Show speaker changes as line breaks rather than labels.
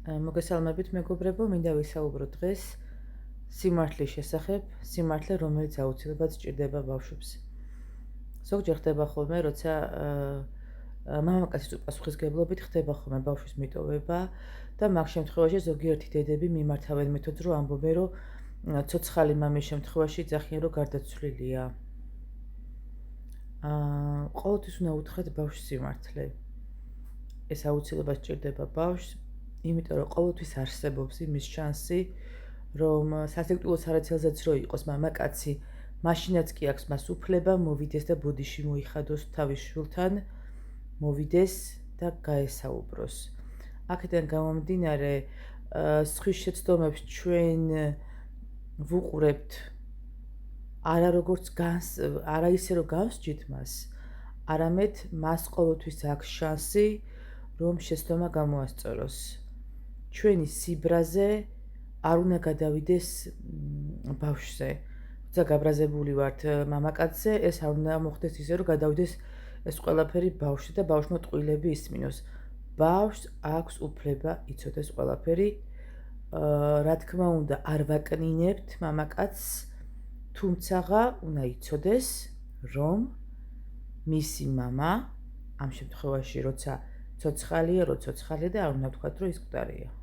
მოგესალმებით მეგობრებო, მინდა ვისაუბრო დღეს სიმართლის შესახებ, სიმართლე, რომელიც აუცილებლად სჭირდება ბავშვებს. ზოგჯერ ხდება ხოლმე, როცა მამაკაცის უპასუხისმგებლობით ხდება ხოლმე ბავშვის მიტოვება და მაგ შემთხვევაში ზოგიერთი დედები მიმართავენ მეთოდს, რომ ამბობენ, რომ ცოცხალი მამის შემთხვევაში იძახიან, რომ გარდაცვლილია. ყოველთვის უნდა უთხრათ ბავშვს სიმართლე. ეს აუცილებლად სჭირდება ბავშვს, იმიტომ რომ ყოველთვის არსებობს იმის შანსი, რომ სასიკვდილო სარეცელზეც რო იყოს მამაკაცი, მაშინაც კი აქვს მას უფლება მოვიდეს და ბოდიში მოიხადოს თავის შვილთან, მოვიდეს და გაესაუბროს. აქედან გამომდინარე, სხვის შეცდომებს ჩვენ ვუყურებთ არა როგორც არა ისე რომ გავსჯით მას, არამედ მას ყოველთვის აქვს შანსი, რომ შეცდომა გამოასწოროს. ჩვენი სიბრაზე არ უნდა გადავიდეს ბავშვზე. როცა გაბრაზებული ვართ მამაკაცზე, ეს არ უნდა მოხდეს ისე, რომ გადავიდეს ეს ყველაფერი ბავშვზე და ბავშვმა ტყუილები ისმინოს. ბავშვს აქვს უფლება იცოდეს ყველაფერი. რა თქმა უნდა, არ ვაკნინებთ მამაკაცს, თუმცაღა უნდა იცოდეს, რომ მისი მამა ამ შემთხვევაში, როცა ცოცხალია და არ უნდა ვთქვათ, რომ ის მკვდარია.